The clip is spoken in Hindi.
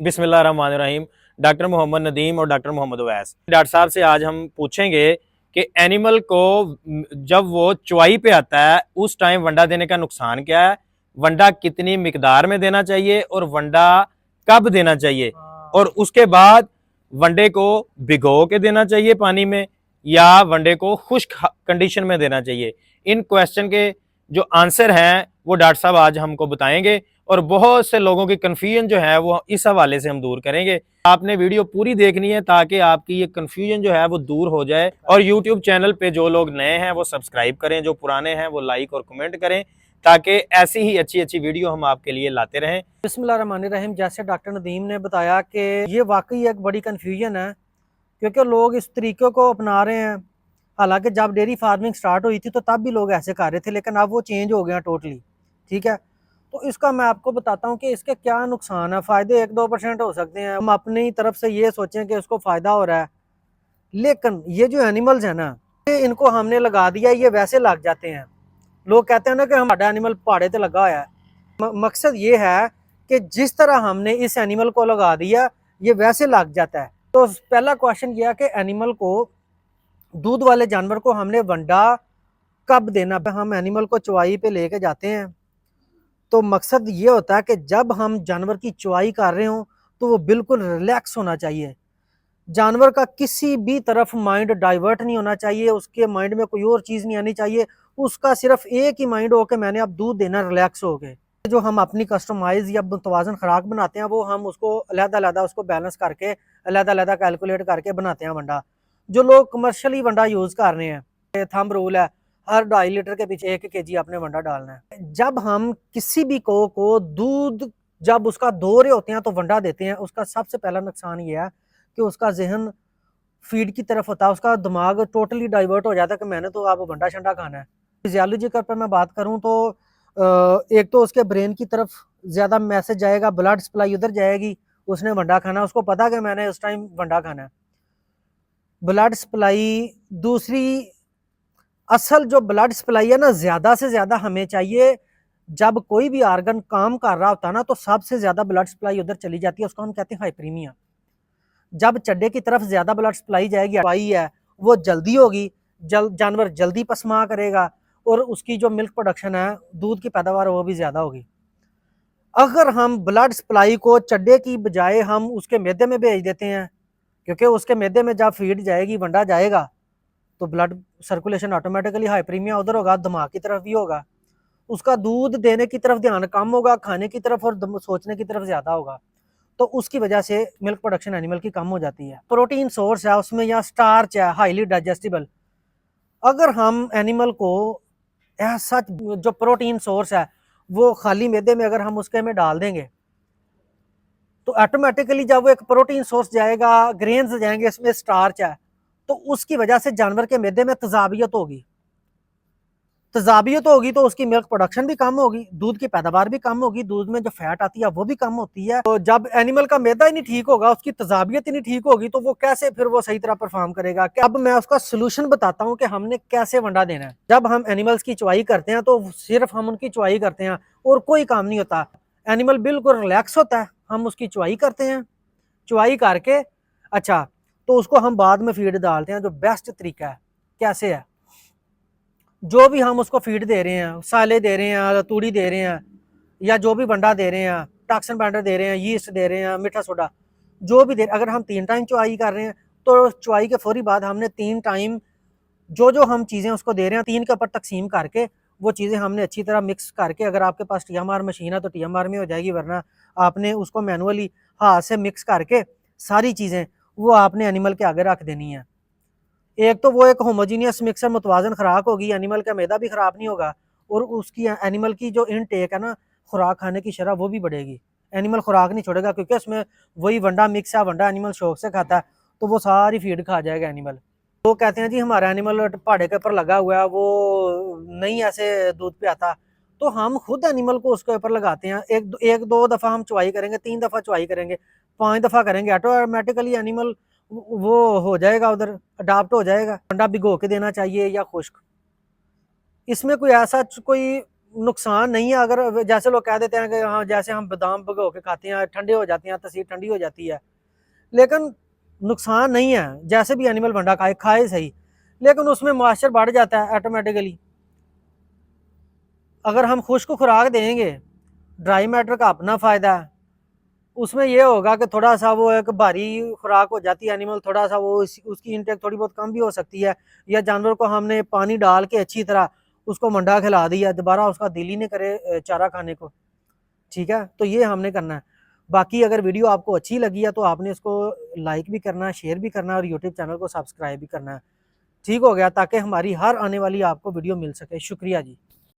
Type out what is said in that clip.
बिस्मिल्लाहिर्रहमानिर्रहीम। डॉक्टर मोहम्मद नदीम और डॉक्टर मोहम्मद अवैस। डॉक्टर साहब से आज हम पूछेंगे कि एनिमल को जब वो चुवाई पे आता है उस टाइम वंडा देने का नुकसान क्या है, वंडा कितनी मिकदार में देना चाहिए और वंडा कब देना चाहिए, और उसके बाद वंडे को भिगो के देना चाहिए पानी में या वंडे को खुश्क कंडीशन में देना चाहिए। इन क्वेश्चन के जो आंसर हैं वो डॉक्टर साहब आज हमको बताएंगे और बहुत से लोगों की कन्फ्यूजन जो है वो इस हवाले से हम दूर करेंगे। आपने वीडियो पूरी देखनी है ताकि आपकी ये कन्फ्यूजन जो है वो दूर हो जाए। और यूट्यूब चैनल पे जो लोग नए हैं वो सब्सक्राइब करें, जो पुराने हैं वो लाइक और कमेंट करें, ताकि ऐसी ही अच्छी अच्छी वीडियो हम आपके लिए लाते रहें। बिस्मिल्लाहिर्रहमानिर्रहीम। जैसे डॉक्टर नदीम ने बताया कि ये वाकई एक बड़ी कन्फ्यूजन है, क्योंकि लोग इस तरीके को अपना रहे हैं। हालांकि जब डेयरी फार्मिंग स्टार्ट हुई थी तो तब भी लोग ऐसे कर रहे थे, लेकिन अब वो चेंज हो गया टोटली। ठीक है, तो इसका मैं आपको बताता हूँ कि इसके क्या नुकसान है। फ़ायदे 1-2% हो सकते हैं, हम अपनी तरफ से ये सोचें कि उसको फ़ायदा हो रहा है, लेकिन ये जो एनिमल्स हैं ना, ये इनको हमने लगा दिया, ये वैसे लग जाते हैं। लोग कहते हैं ना कि हमारा एनिमल पहाड़े पे लगा हुआ है। मकसद ये है कि जिस तरह हमने इस एनिमल को लगा दिया ये वैसे लग जाता है। तो पहला क्वेश्चन ये है कि एनिमल को, दूध वाले जानवर को हमने वंडा कब देना। हम एनिमल को चुवाई पे लेके जाते हैं तो मकसद ये होता है कि जब हम जानवर की चुवाई कर रहे हो तो वो बिल्कुल रिलैक्स होना चाहिए। जानवर का किसी भी तरफ माइंड डाइवर्ट नहीं होना चाहिए, उसके माइंड में कोई और चीज़ नहीं आनी चाहिए। उसका सिर्फ एक ही माइंड हो कि मैंने अब दूध देना, रिलैक्स हो गए। जो हम अपनी कस्टमाइज या मुतवाजन खुराक बनाते हैं वो हम उसको अलग-अलग उसको बैलेंस करके अलग-अलग कैलकुलेट करके बनाते हैं वंडा। जो लोग कमर्शियली वंडा यूज़ कर रहे हैं, थंब रूल है, हर 2.5 लीटर के पीछे 1 केजी आपने वंडा डालना है। जब हम किसी भी को दूध जब उसका दो रहे होते हैं तो वंडा देते हैं, उसका सबसे पहला नुकसान ये है कि उसका जहन फीड की तरफ होता है, उसका दिमाग टोटली डाइवर्ट हो जाता है कि मैंने तो अब वंडा शंडा खाना है। फिजियोलॉजी पर मैं बात करूं तो एक तो उसके ब्रेन की तरफ ज़्यादा मैसेज जाएगा, ब्लड सप्लाई उधर जाएगी, उसने वंडा खाना, उसको पता कि मैंने उस टाइम वंडा खाना है। ब्लड सप्लाई दूसरी, असल जो ब्लड सप्लाई है ना, ज़्यादा से ज़्यादा हमें चाहिए जब कोई भी आर्गन काम कर रहा होता है ना, तो सबसे ज़्यादा ब्लड सप्लाई उधर चली जाती है, उसको हम कहते हैं हाइपरीमिया। जब चड्डे की तरफ ज्यादा ब्लड सप्लाई जाएगी, आई है वो जल्दी होगी, जानवर जल्दी पसमा करेगा और उसकी जो मिल्क प्रोडक्शन है, दूध की पैदावार, वो भी ज्यादा होगी। अगर हम ब्लड सप्लाई को चड्डे की बजाय हम उसके मैदे में भेज देते हैं, क्योंकि उसके मैदे में जब फीड जाएगी, वंडा जाएगा, तो ब्लड सर्कुलेशन ऑटोमेटिकली हाइपरीमिया उधर होगा, दिमाग की तरफ भी होगा, उसका दूध देने की तरफ ध्यान कम होगा, खाने की तरफ और सोचने की तरफ ज्यादा होगा। तो उसकी वजह से मिल्क प्रोडक्शन एनिमल की कम हो जाती है। प्रोटीन सोर्स है उसमें या स्टार्च है, हाईली डाइजेस्टिबल। अगर हम एनिमल को ऐसा जो प्रोटीन सोर्स है वो खाली मैदे में अगर हम उसके में डाल देंगे तो ऑटोमेटिकली जब वो एक प्रोटीन सोर्स जाएगा, ग्रेन्स जाएंगे, इसमें स्टार्च है, तो उसकी वजह से जानवर के मैदे में तजाबियत होगी। तजाबियत होगी तो उसकी मिल्क प्रोडक्शन भी कम होगी, दूध की पैदावार भी कम होगी, दूध में जो फैट आती है वो भी कम होती है। तो जब एनिमल का मैदा ही नहीं ठीक होगा, उसकी तजाबियत ही नहीं ठीक होगी, तो वो कैसे फिर वो सही तरह परफॉर्म करेगा। अब मैं उसका सोल्यूशन बताता हूँ कि हमने कैसे वंडा देना है। जब हम एनिमल्स की चुवाई करते हैं तो सिर्फ हम उनकी चुवाई करते हैं और कोई काम नहीं होता। एनिमल बिल्कुल रिलैक्स होता है, हम उसकी चुवाई करते हैं, चुवाई करके अच्छा तो उसको हम बाद में फीड डालते हैं। जो बेस्ट तरीका है कैसे है, जो भी हम उसको फीड दे रहे हैं, साले दे रहे हैं, तूड़ी दे रहे हैं, या जो भी वंडा दे रहे हैं, टॉक्सिन बाइंडर दे रहे हैं, यीस्ट दे रहे हैं, मीठा सोडा, जो भी दे, अगर हम 3 टाइम चुवाई कर रहे हैं तो चुवाई के फौरी बाद हमने 3 टाइम जो जो हम चीज़ें उसको दे रहे हैं 3 के ऊपर तकसीम करके वो चीज़ें हमने अच्छी तरह मिक्स करके, अगर आपके पास TMR मशीन है तो TMR में हो जाएगी, वरना आपने उसको मैनुअली हाथ से मिक्स करके सारी चीज़ें वो आपने एनिमल के आगे रख देनी है। एक तो वो एक होमोजीनियस मिक्सर मुतवाजन खुराक होगी, एनिमल का मैदा भी खराब नहीं होगा और उसकी एनिमल की जो इनटेक है ना, खुराक खाने की शरह वो भी बढ़ेगी। एनिमल खुराक नहीं छोड़ेगा क्योंकि उसमें वही वंडा मिक्स है, वंडा एनिमल शौक से खाता है, तो वो सारी फीड खा जाएगा एनिमल। वो कहते हैं जी हमारा एनिमल पहाड़े के ऊपर लगा हुआ है, वो नहीं ऐसे दूध पे आता, तो हम खुद एनिमल को उसके ऊपर लगाते हैं। एक दो दफ़ा हम चुवाई करेंगे, 3 दफ़ा चुवाई करेंगे, 5 दफ़ा करेंगे, ऑटोमेटिकली एनिमल वो हो जाएगा, उधर अडाप्ट हो जाएगा। अंडा भिगो के देना चाहिए या खुश्क, इसमें कोई ऐसा कोई नुकसान नहीं है। अगर जैसे लोग कह देते हैं कि हाँ जैसे हम बादाम भिगो के खाते हैं ठंडे हो जाते हैं, तस्वीर ठंडी हो जाती है, लेकिन नुकसान नहीं है। जैसे भी एनिमल वंडा खाए सही, लेकिन उसमें मॉइस्चर बढ़ जाता है ऑटोमेटिकली। अगर हम खुश्क खुराक देंगे, ड्राई मैटर का अपना फ़ायदा है, उसमें ये होगा कि थोड़ा सा वो एक भारी खुराक हो जाती है एनिमल, थोड़ा सा वो उसकी इंटेक थोड़ी बहुत कम भी हो सकती है, या जानवर को हमने पानी डाल के अच्छी तरह उसको मंडा खिला दिया, दोबारा उसका दिल ही नहीं करे चारा खाने को। ठीक है, तो ये हमने करना है। बाकी अगर वीडियो आपको अच्छी लगी है तो आपने इसको लाइक भी करना है, शेयर भी करना है और यूट्यूब चैनल को सब्सक्राइब भी करना है। ठीक हो गया, ताकि हमारी हर आने वाली आपको वीडियो मिल सके। शुक्रिया जी।